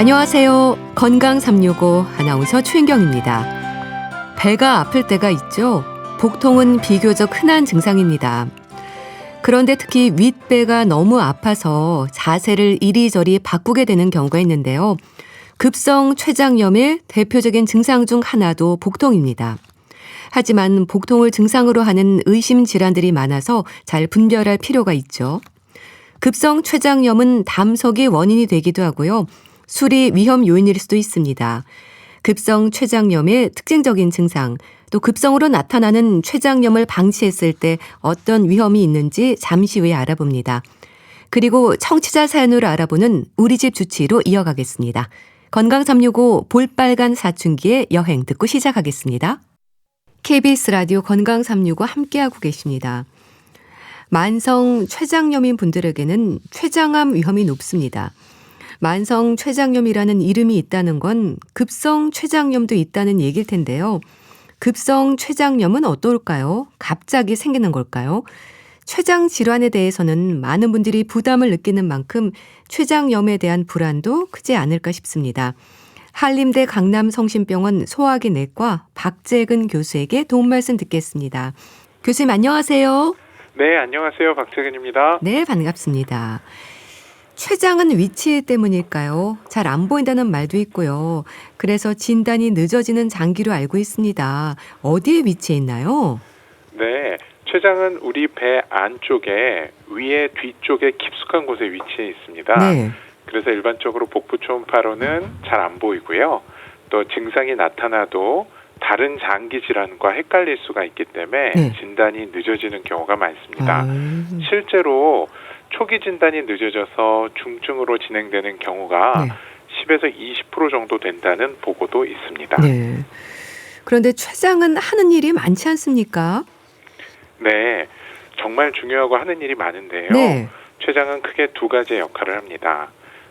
안녕하세요. 건강 365 아나운서 최인경입니다. 배가 아플 때가 있죠. 복통은 비교적 흔한 증상입니다. 그런데 특히 윗배가 너무 아파서 자세를 이리저리 바꾸게 되는 경우가 있는데요. 급성 췌장염의 대표적인 증상 중 하나도 복통입니다. 하지만 복통을 증상으로 하는 의심 질환들이 많아서 잘 분별할 필요가 있죠. 급성 췌장염은 담석이 원인이 되기도 하고요. 술이 위험 요인일 수도 있습니다. 급성 췌장염의 특징적인 증상, 또 급성으로 나타나는 췌장염을 방치했을 때 어떤 위험이 있는지 잠시 후에 알아봅니다. 그리고 청취자 사연으로 알아보는 우리 집 주치의로 이어가겠습니다. 건강 365 볼빨간 사춘기의 여행 듣고 시작하겠습니다. KBS 라디오 건강 365 함께하고 계십니다. 만성 췌장염인 분들에게는 췌장암 위험이 높습니다. 만성 췌장염이라는 이름이 있다는 건 급성 췌장염도 있다는 얘기일 텐데요. 급성 췌장염은 어떨까요? 갑자기 생기는 걸까요? 췌장 질환에 대해서는 많은 분들이 부담을 느끼는 만큼 췌장염에 대한 불안도 크지 않을까 싶습니다. 한림대 강남성심병원 소화기 내과 박재근 교수에게 도움 말씀 듣겠습니다. 교수님 안녕하세요. 네, 안녕하세요. 박재근입니다. 네, 반갑습니다. 췌장은 위치 때문일까요? 잘 안 보인다는 말도 있고요. 그래서 진단이 늦어지는 장기로 알고 있습니다. 어디에 위치해 있나요? 네, 췌장은 우리 배 안쪽에 위에 뒤쪽에 깊숙한 곳에 위치해 있습니다. 네. 그래서 일반적으로 복부 초음파로는 잘 안 보이고요. 또 증상이 나타나도 다른 장기 질환과 헷갈릴 수가 있기 때문에 네. 진단이 늦어지는 경우가 많습니다. 실제로 초기 진단이 늦어져서 중증으로 진행되는 경우가 네. 10에서 20% 정도 된다는 보고도 있습니다. 네. 그런데 췌장은 하는 일이 많지 않습니까? 네, 정말 중요하고 하는 일이 많은데요. 네. 췌장은 크게 두 가지의 역할을 합니다.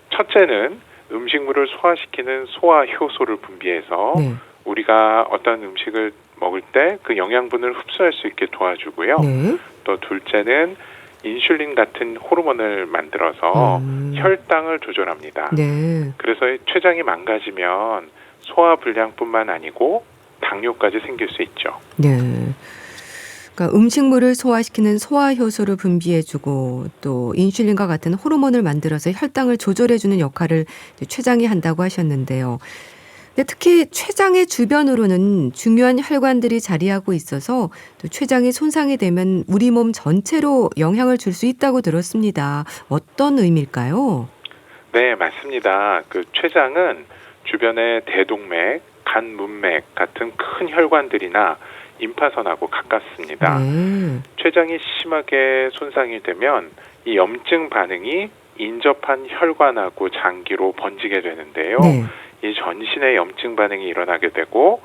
첫째는 음식물을 소화시키는 소화 효소를 분비해서 네. 우리가 어떤 음식을 먹을 때 그 영양분을 흡수할 수 있게 도와주고요. 네. 또 둘째는 인슐린 같은 호르몬을 만들어서 혈당을 조절합니다. 네. 그래서 췌장이 망가지면 소화 불량뿐만 아니고 당뇨까지 생길 수 있죠. 네. 그러니까 음식물을 소화시키는 소화효소를 분비해주고 또 인슐린과 같은 호르몬을 만들어서 혈당을 조절해주는 역할을 췌장이 한다고 하셨는데요. 근데 특히 췌장의 주변으로는 중요한 혈관들이 자리하고 있어서 또 췌장이 손상이 되면 우리 몸 전체로 영향을 줄 수 있다고 들었습니다. 어떤 의미일까요? 네, 맞습니다. 그 췌장은 주변의 대동맥, 간문맥 같은 큰 혈관들이나 임파선하고 가깝습니다. 네. 췌장이 심하게 손상이 되면 이 염증 반응이 인접한 혈관하고 장기로 번지게 되는데요. 네. 이 전신에 염증 반응이 일어나게 되고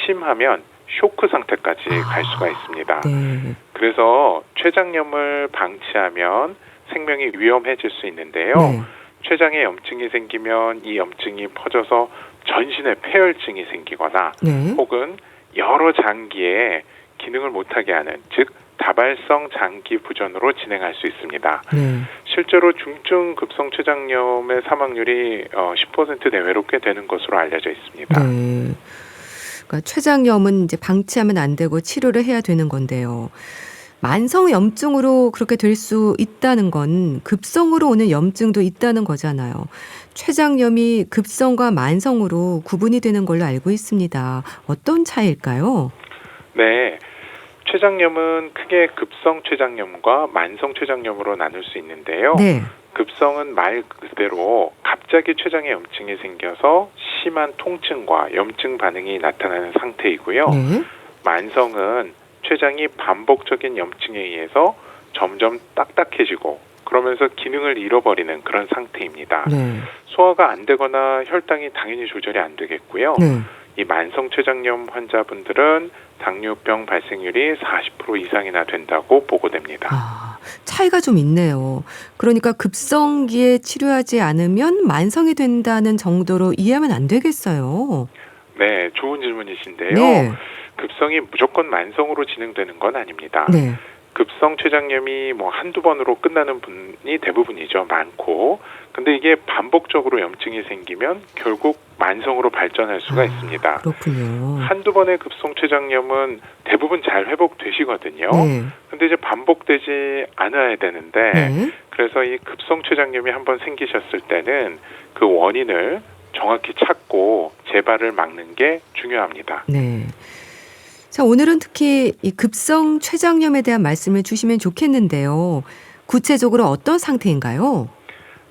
심하면 쇼크 상태까지 갈 수가 있습니다. 네. 그래서 췌장염을 방치하면 생명이 위험해질 수 있는데요. 네. 췌장에 염증이 생기면 이 염증이 퍼져서 전신에 폐혈증이 생기거나 네. 혹은 여러 장기에 기능을 못하게 하는, 즉 다발성 장기 부전으로 진행할 수 있습니다. 네. 실제로 중증 급성 췌장염의 사망률이 10% 내외로 꽤 되는 것으로 알려져 있습니다. 네. 그러니까 췌장염은 이제 방치하면 안 되고 치료를 해야 되는 건데요. 만성 염증으로 그렇게 될 수 있다는 건 급성으로 오는 염증도 있다는 거잖아요. 췌장염이 급성과 만성으로 구분이 되는 걸로 알고 있습니다. 어떤 차이일까요? 네. 췌장염은 크게 급성 췌장염과 만성 췌장염으로 나눌 수 있는데요. 네. 급성은 말 그대로 갑자기 췌장에 염증이 생겨서 심한 통증과 염증 반응이 나타나는 상태이고요. 네. 만성은 췌장이 반복적인 염증에 의해서 점점 딱딱해지고 그러면서 기능을 잃어버리는 그런 상태입니다. 네. 소화가 안 되거나 혈당이 당연히 조절이 안 되겠고요. 네. 이 만성 췌장염 환자분들은 당뇨병 발생률이 40% 이상이나 된다고 보고됩니다. 아, 차이가 좀 있네요. 그러니까 급성기에 치료하지 않으면 만성이 된다는 정도로 이해하면 안 되겠어요. 네, 좋은 질문이신데요. 네. 급성이 무조건 만성으로 진행되는 건 아닙니다. 네. 급성 췌장염이 뭐 한두 번으로 끝나는 분이 대부분이죠. 많고. 근데 이게 반복적으로 염증이 생기면 결국 만성으로 발전할 수가 있습니다. 그렇군요. 한두 번의 급성 췌장염은 대부분 잘 회복되시거든요. 네. 근데 이제 반복되지 않아야 되는데 네. 그래서 이 급성 췌장염이 한번 생기셨을 때는 그 원인을 정확히 찾고 재발을 막는 게 중요합니다. 네. 자, 오늘은 특히 이 급성 췌장염에 대한 말씀을 주시면 좋겠는데요. 구체적으로 어떤 상태인가요?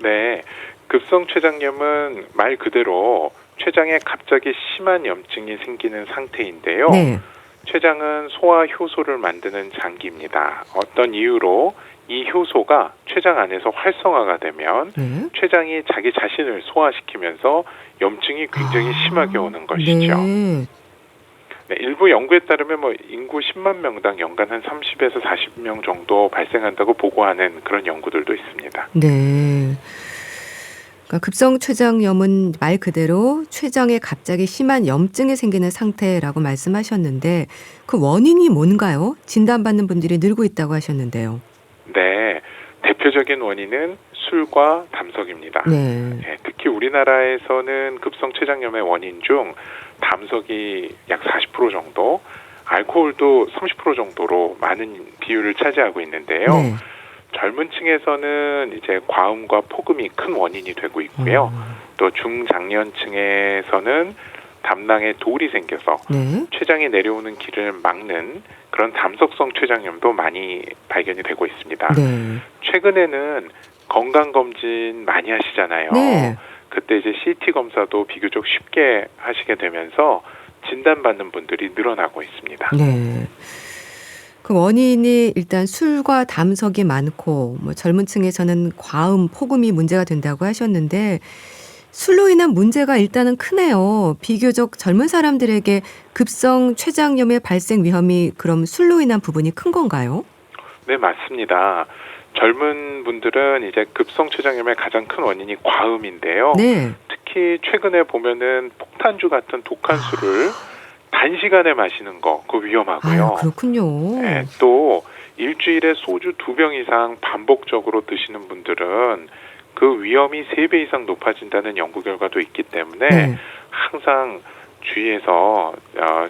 네, 급성 췌장염은 말 그대로 췌장에 갑자기 심한 염증이 생기는 상태인데요. 네. 췌장은 소화 효소를 만드는 장기입니다. 어떤 이유로 이 효소가 췌장 안에서 활성화가 되면 네. 췌장이 자기 자신을 소화시키면서 염증이 굉장히 심하게 오는 것이죠. 네. 네, 일부 연구에 따르면 뭐 인구 10만 명당 연간 한 30에서 40명 정도 발생한다고 보고하는 그런 연구들도 있습니다. 네. 그러니까 급성 췌장염은 말 그대로 췌장에 갑자기 심한 염증이 생기는 상태라고 말씀하셨는데 그 원인이 뭔가요? 진단받는 분들이 늘고 있다고 하셨는데요. 네, 대표적인 원인은 술과 담석입니다. 네. 네, 특히 우리나라에서는 급성 췌장염의 원인 중 담석이 약 40% 정도, 알코올도 30% 정도로 많은 비율을 차지하고 있는데요. 네. 젊은 층에서는 이제 과음과 폭음이 큰 원인이 되고 있고요. 또 중장년층에서는 담낭에 돌이 생겨서 네. 췌장이 내려오는 길을 막는 그런 담석성 췌장염도 많이 발견이 되고 있습니다. 네. 최근에는 건강검진 많이 하시잖아요. 네. 그때 이제 CT 검사도 비교적 쉽게 하시게 되면서 진단받는 분들이 늘어나고 있습니다. 네. 그 원인이 일단 술과 담석이 많고 뭐 젊은 층에서는 과음, 폭음이 문제가 된다고 하셨는데 술로 인한 문제가 일단은 크네요. 비교적 젊은 사람들에게 급성 췌장염의 발생 위험이 그럼 술로 인한 부분이 큰 건가요? 네, 맞습니다. 젊은 분들은 이제 급성 췌장염의 가장 큰 원인이 과음인데요. 네. 특히 최근에 보면은 폭탄주 같은 독한 술을 단시간에 마시는 거, 그거 위험하고요. 아, 그렇군요. 네, 또 일주일에 소주 2병 이상 반복적으로 드시는 분들은 그 위험이 3배 이상 높아진다는 연구 결과도 있기 때문에 네. 항상 주의해서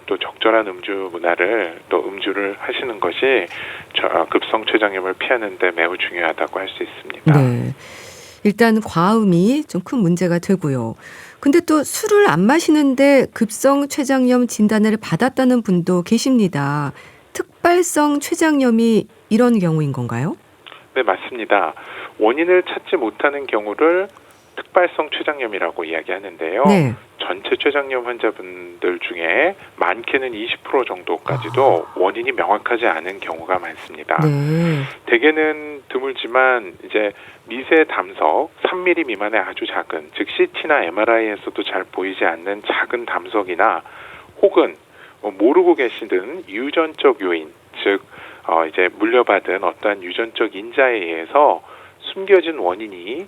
또 적절한 음주 문화를 또 음주를 하시는 것이 급성 췌장염을 피하는 데 매우 중요하다고 할 수 있습니다. 네. 일단 과음이 좀 큰 문제가 되고요. 근데 또 술을 안 마시는데 급성 췌장염 진단을 받았다는 분도 계십니다. 특발성 췌장염이 이런 경우인 건가요? 네, 맞습니다. 원인을 찾지 못하는 경우를 특발성 췌장염이라고 이야기하는데요. 네. 전체 췌장염 환자분들 중에 많게는 20% 정도까지도 원인이 명확하지 않은 경우가 많습니다. 네. 대개는 드물지만 이제 미세 담석 3mm 미만의 아주 작은, 즉 CT나 MRI에서도 잘 보이지 않는 작은 담석이나 혹은 모르고 계시는 유전적 요인, 즉 이제 물려받은 어떠한 유전적 인자에 의해서 숨겨진 원인이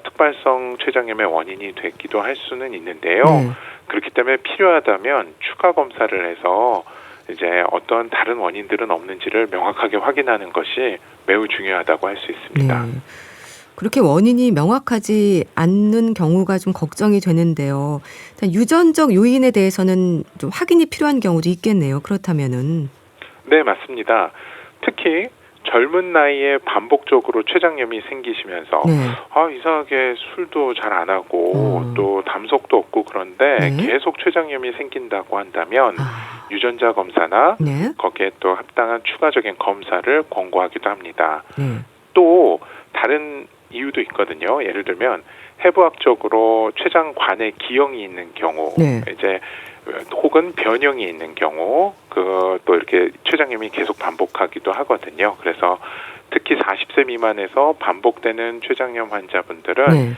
특발성 췌장염의 원인이 되기도 할 수는 있는데요. 네. 그렇기 때문에 필요하다면 추가 검사를 해서 이제 어떤 다른 원인들은 없는지를 명확하게 확인하는 것이 매우 중요하다고 할 수 있습니다. 네. 그렇게 원인이 명확하지 않는 경우가 좀 걱정이 되는데요. 유전적 요인에 대해서는 좀 확인이 필요한 경우도 있겠네요. 그렇다면은. 네, 맞습니다. 특히 젊은 나이에 반복적으로 췌장염이 생기시면서 네. 이상하게 술도 잘 안 하고 또 담석도 없고 그런데 네. 계속 췌장염이 생긴다고 한다면 아, 유전자 검사나 네. 거기에 또 합당한 추가적인 검사를 권고하기도 합니다. 네. 또 다른 이유도 있거든요. 예를 들면 해부학적으로 췌장관에 기형이 있는 경우, 네. 이제 혹은 변형이 있는 경우, 또 이렇게 췌장염이 계속 반복하기도 하거든요. 그래서 특히 40세 미만에서 반복되는 췌장염 환자분들은 네.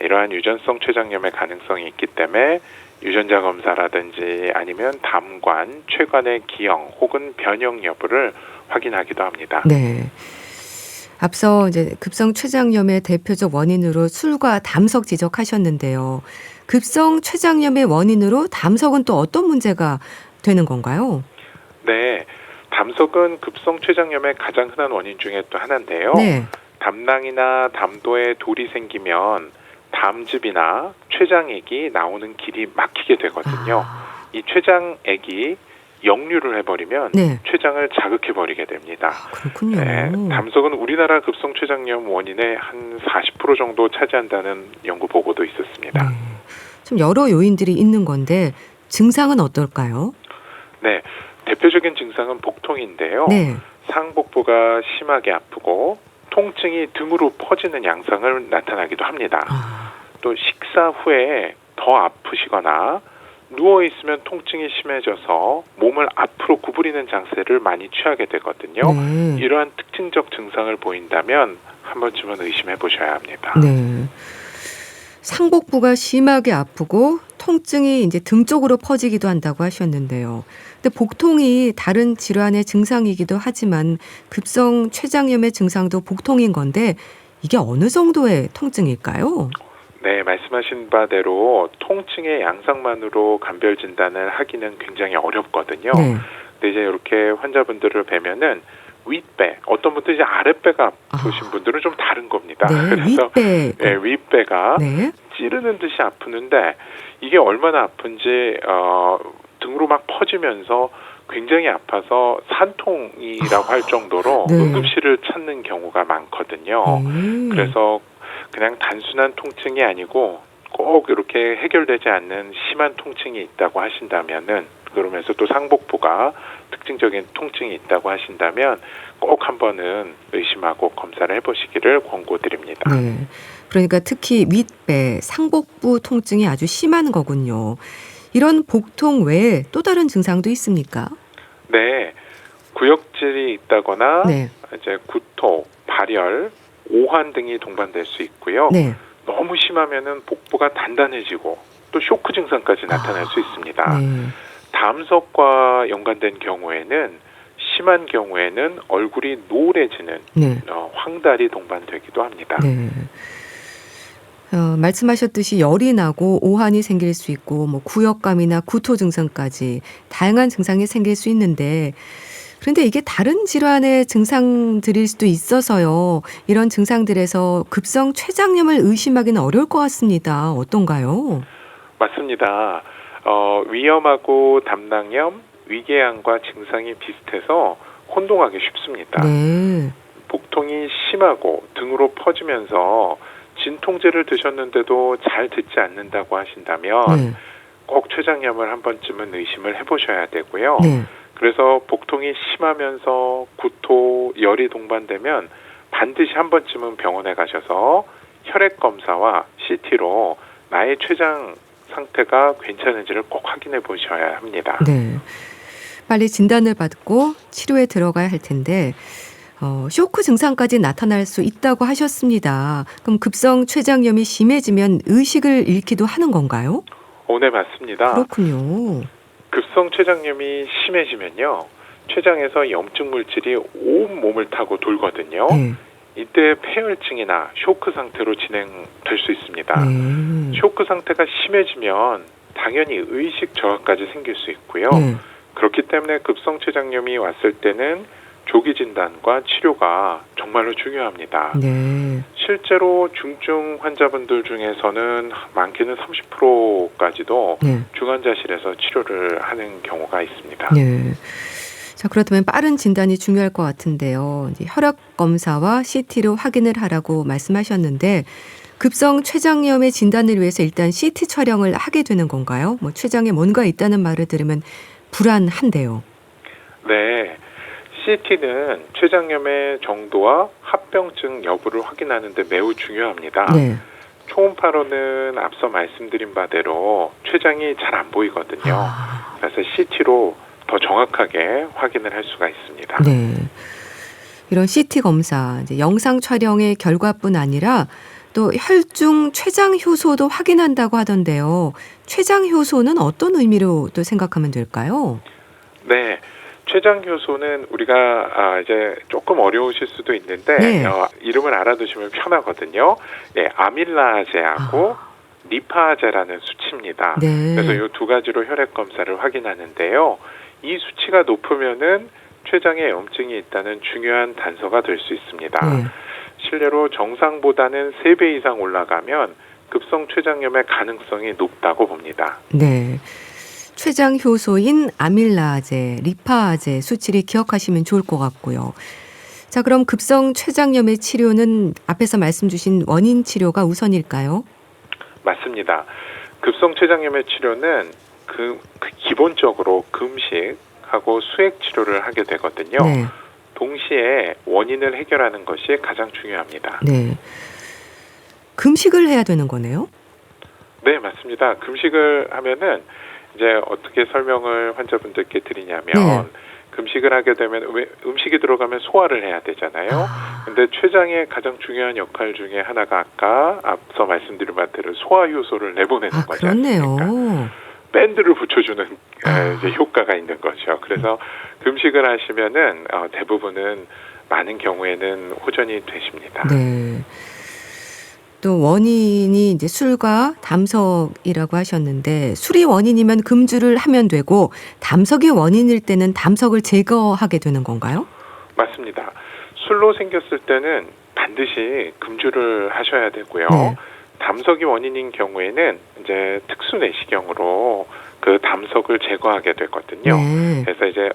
이러한 유전성 췌장염의 가능성이 있기 때문에 유전자 검사라든지 아니면 담관, 췌관의 기형 혹은 변형 여부를 확인하기도 합니다. 네. 앞서 이제 급성 췌장염의 대표적 원인으로 술과 담석 지적하셨는데요. 급성 췌장염의 원인으로 담석은 또 어떤 문제가 되는 건가요? 네, 담석은 급성 췌장염의 가장 흔한 원인 중에 또 하나인데요. 네. 담낭이나 담도에 돌이 생기면 담즙이나 췌장액이 나오는 길이 막히게 되거든요. 아, 이 췌장액이 역류를 해버리면 네. 췌장을 자극해버리게 됩니다. 그렇군요. 네, 담석은 우리나라 급성 췌장염 원인의 한 40% 정도 차지한다는 연구 보고도 있었습니다. 네. 좀 여러 요인들이 있는 건데 증상은 어떨까요? 네, 대표적인 증상은 복통인데요. 네. 상복부가 심하게 아프고 통증이 등으로 퍼지는 양상을 나타나기도 합니다. 아, 또 식사 후에 더 아프시거나 누워 있으면 통증이 심해져서 몸을 앞으로 구부리는 자세를 많이 취하게 되거든요. 네. 이러한 특징적 증상을 보인다면 한 번쯤은 의심해 보셔야 합니다. 네. 상복부가 심하게 아프고 통증이 이제 등 쪽으로 퍼지기도 한다고 하셨는데요. 근데 복통이 다른 질환의 증상이기도 하지만 급성 췌장염의 증상도 복통인 건데 이게 어느 정도의 통증일까요? 네, 말씀하신 바대로 통증의 양상만으로 감별 진단을 하기는 굉장히 어렵거든요. 네. 근데 이제 이렇게 환자분들을 뵈면은 윗배, 어떤 분들은 이제 아랫배가 아프신 아. 분들은 좀 다른 겁니다. 네, 그래서 윗배. 네, 윗배가 네. 찌르는 듯이 아프는데 이게 얼마나 아픈지 등으로 막 퍼지면서 굉장히 아파서 산통이라고 할 정도로 네. 응급실을 찾는 경우가 많거든요. 그래서 그냥 단순한 통증이 아니고 꼭 이렇게 해결되지 않는 심한 통증이 있다고 하신다면은, 그러면서 또 상복부가 특징적인 통증이 있다고 하신다면 꼭 한 번은 의심하고 검사를 해보시기를 권고드립니다. 네. 그러니까 특히 윗배, 상복부 통증이 아주 심한 거군요. 이런 복통 외에 또 다른 증상도 있습니까? 네, 구역질이 있다거나 네. 이제 구토, 발열, 오한 등이 동반될 수 있고요. 네. 너무 심하면은 복부가 단단해지고 또 쇼크 증상까지 나타날 수 있습니다. 네. 담석과 연관된 경우에는, 심한 경우에는 얼굴이 노래지는 네. 황달이 동반되기도 합니다. 네. 말씀하셨듯이 열이 나고 오한이 생길 수 있고 뭐 구역감이나 구토 증상까지 다양한 증상이 생길 수 있는데, 그런데 이게 다른 질환의 증상들일 수도 있어서요. 이런 증상들에서 급성 췌장염을 의심하기는 어려울 것 같습니다. 어떤가요? 맞습니다. 위염하고 담낭염, 위궤양과 증상이 비슷해서 혼동하기 쉽습니다. 네. 복통이 심하고 등으로 퍼지면서 진통제를 드셨는데도 잘 듣지 않는다고 하신다면 네. 꼭 췌장염을 한 번쯤은 의심을 해보셔야 되고요. 네. 그래서 복통이 심하면서 구토, 열이 동반되면 반드시 한 번쯤은 병원에 가셔서 혈액 검사와 CT로 나의 췌장 상태가 괜찮은지를 꼭 확인해 보셔야 합니다. 네. 빨리 진단을 받고 치료에 들어가야 할 텐데 쇼크 증상까지 나타날 수 있다고 하셨습니다. 그럼 급성 췌장염이 심해지면 의식을 잃기도 하는 건가요? 네, 맞습니다. 그렇군요. 급성 췌장염이 심해지면요, 췌장에서 염증 물질이 온 몸을 타고 돌거든요. 네. 이때 폐혈증이나 쇼크 상태로 진행될 수 있습니다. 네. 쇼크 상태가 심해지면 당연히 의식 저하까지 생길 수 있고요. 네. 그렇기 때문에 급성 췌장염이 왔을 때는 조기 진단과 치료가 정말로 중요합니다. 네. 실제로 중증 환자분들 중에서는 많게는 30%까지도 네. 중환자실에서 치료를 하는 경우가 있습니다. 네. 자, 그렇다면 빠른 진단이 중요할 것 같은데요. 이제 혈액 검사와 CT로 확인을 하라고 말씀하셨는데, 급성 췌장염의 진단을 위해서 일단 CT 촬영을 하게 되는 건가요? 뭐 췌장에 뭔가 있다는 말을 들으면 불안한데요. 네, CT는 췌장염의 정도와 합병증 여부를 확인하는 데 매우 중요합니다. 네. 초음파로는 앞서 말씀드린 바대로 췌장이 잘 안 보이거든요. 아, 그래서 CT로 더 정확하게 확인을 할 수가 있습니다. 네. 이런 CT 검사, 이제 영상 촬영의 결과뿐 아니라 또 혈중 췌장 효소도 확인한다고 하던데요. 췌장 효소는 어떤 의미로 또 생각하면 될까요? 네, 췌장 효소는 우리가 이제 조금 어려우실 수도 있는데 네. 이름을 알아두시면 편하거든요. 네, 아밀라제하고 리파제라는 수치입니다. 네. 그래서 이 두 가지로 혈액 검사를 확인하는데요. 이 수치가 높으면은 췌장에 염증이 있다는 중요한 단서가 될 수 있습니다. 네. 실례로 정상보다는 3배 이상 올라가면 급성 췌장염의 가능성이 높다고 봅니다. 네. 췌장 효소인 아밀라제, 리파제 수치를 기억하시면 좋을 것 같고요. 자, 그럼 급성 췌장염의 치료는 앞에서 말씀 주신 원인 치료가 우선일까요? 맞습니다. 급성 췌장염의 치료는 기본적으로 금식하고 수액 치료를 하게 되거든요. 네. 동시에 원인을 해결하는 것이 가장 중요합니다. 네. 금식을 해야 되는 거네요? 네, 맞습니다. 금식을 하면은 이제 어떻게 설명을 환자분들께 드리냐면 네. 금식을 하게 되면 왜 음식이 들어가면 소화를 해야 되잖아요. 근데 췌장의 가장 중요한 역할 중에 하나가 아까 앞서 말씀드린 바대로 소화 효소를 내보내는 거죠. 그렇네요. 밴드를 붙여주는 이제 효과가 있는 거죠. 그래서 금식을 하시면은 대부분은 많은 경우에는 호전이 되십니다. 네. 또 원인이 이제 술과 담석이라고 하셨는데 술이 원인이면 금주를 하면 되고 담석이 원인일 때는 담석을 제거하게 되는 건가요? 맞습니다. 술로 생겼을 때는 반드시 금주를 하셔야 되고요. 네. 담석이 원인인 경우에는 이제 특수 내시경으로 그 담석을 제거하게 되거든요. 네. 그래서 이제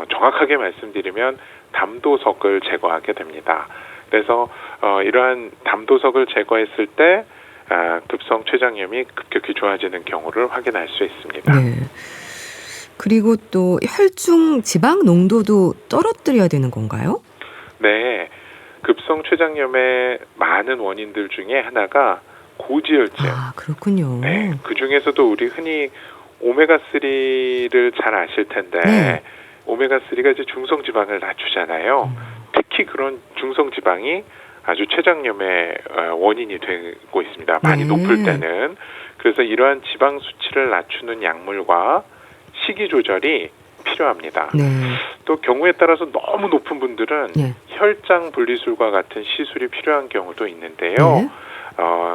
정확하게 말씀드리면 담도석을 제거하게 됩니다. 그래서 이러한 담도석을 제거했을 때 급성 췌장염이 급격히 좋아지는 경우를 확인할 수 있습니다. 네. 그리고 또 혈중 지방 농도도 떨어뜨려야 되는 건가요? 네. 급성 췌장염의 많은 원인들 중에 하나가 고지혈증. 아, 그렇군요. 네. 그 중에서도 우리 흔히 오메가3를 잘 아실 텐데 네. 오메가3가 이제 중성 지방을 낮추잖아요. 특히 그런 중성 지방이 아주 췌장염의 원인이 되고 있습니다. 많이 네. 높을 때는. 그래서 이러한 지방 수치를 낮추는 약물과 식이 조절이 필요합니다. 네. 또 경우에 따라서 너무 높은 분들은 네. 혈장 분리술과 같은 시술이 필요한 경우도 있는데요. 네.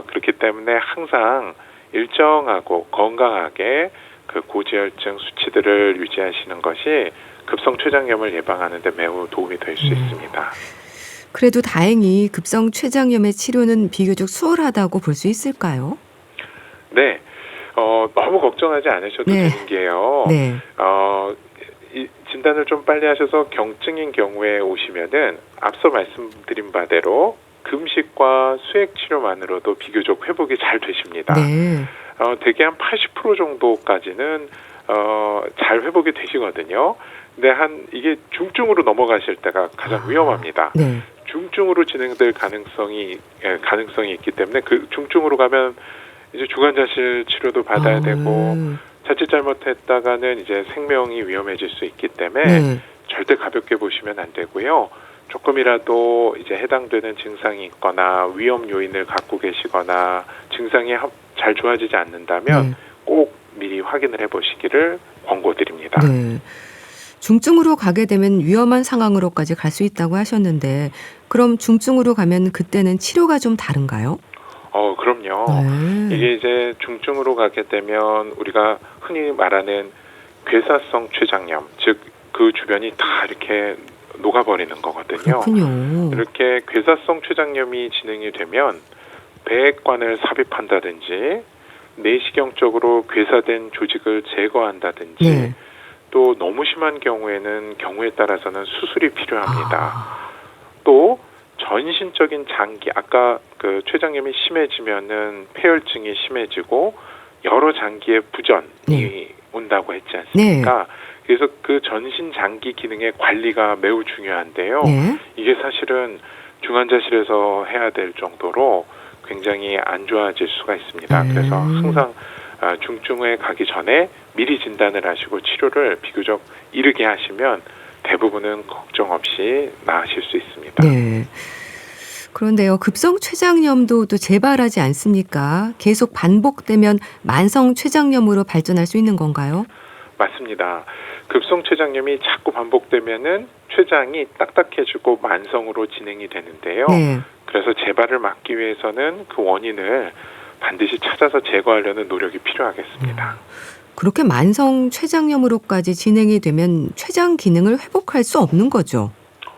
그렇기 때문에 항상 일정하고 건강하게 그 고지혈증 수치들을 유지하시는 것이 급성 췌장염을 예방하는 데 매우 도움이 될 수 있습니다. 그래도 다행히 급성 췌장염의 치료는 비교적 수월하다고 볼 수 있을까요? 네. 너무 걱정하지 않으셔도 네. 되는 게요. 네. 이 진단을 좀 빨리 하셔서 경증인 경우에 오시면은 앞서 말씀드린 바대로 금식과 수액 치료만으로도 비교적 회복이 잘 되십니다. 네. 대개 한 80% 정도까지는 잘 회복이 되시거든요. 근데 이게 중증으로 넘어가실 때가 가장 위험합니다. 네. 중증으로 진행될 가능성이 있기 때문에 그 중증으로 가면 이제 중환자실 치료도 받아야 되고 자칫 잘못했다가는 이제 생명이 위험해질 수 있기 때문에 네. 절대 가볍게 보시면 안 되고요. 조금이라도 이제 해당되는 증상이 있거나 위험 요인을 갖고 계시거나 증상이 잘 좋아지지 않는다면 네. 꼭 미리 확인을 해보시기를 권고드립니다. 네. 중증으로 가게 되면 위험한 상황으로까지 갈 수 있다고 하셨는데 그럼 중증으로 가면 그때는 치료가 좀 다른가요? 그럼요. 이게 이제 중증으로 가게 되면 우리가 흔히 말하는 괴사성 췌장염, 즉 그 주변이 다 이렇게 녹아버리는 거거든요. 그렇군요. 이렇게 괴사성 췌장염이 진행이 되면 배액관을 삽입한다든지 내시경적으로 괴사된 조직을 제거한다든지 네. 또 너무 심한 경우에는 경우에 따라서는 수술이 필요합니다. 또 전신적인 장기, 아까 그 췌장염이 심해지면은 폐혈증이 심해지고 여러 장기의 부전이 온다고 했지 않습니까? 그래서 그 전신 장기 기능의 관리가 매우 중요한데요. 네. 이게 사실은 중환자실에서 해야 될 정도로 굉장히 안 좋아질 수가 있습니다. 그래서 항상 중증에 가기 전에 미리 진단을 하시고 치료를 비교적 이르게 하시면 대부분은 걱정 없이 나으실 수 있습니다. 네. 그런데요, 급성 췌장염도 또 재발하지 않습니까? 계속 반복되면 만성 췌장염으로 발전할 수 있는 건가요? 맞습니다. 급성 췌장염이 자꾸 반복되면은 췌장이 딱딱해지고 만성으로 진행이 되는데요. 네. 그래서 재발을 막기 위해서는 그 원인을 반드시 찾아서 제거하려는 노력이 필요하겠습니다. 그렇게 만성 췌장염으로까지 진행이 되면 췌장 기능을 회복할 수 없는 거죠.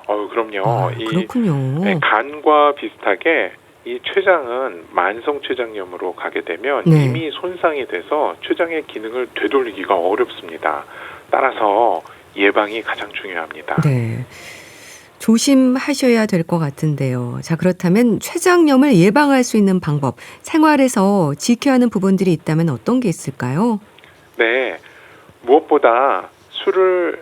그럼요. 그렇군요. 간과 비슷하게 이 췌장은 만성 췌장염으로 가게 되면 네. 이미 손상이 돼서 췌장의 기능을 되돌리기가 어렵습니다. 따라서 예방이 가장 중요합니다. 네. 조심하셔야 될 것 같은데요. 자, 그렇다면 췌장염을 예방할 수 있는 방법, 생활에서 지켜야 하는 부분들이 있다면 어떤 게 있을까요? 네. 무엇보다 술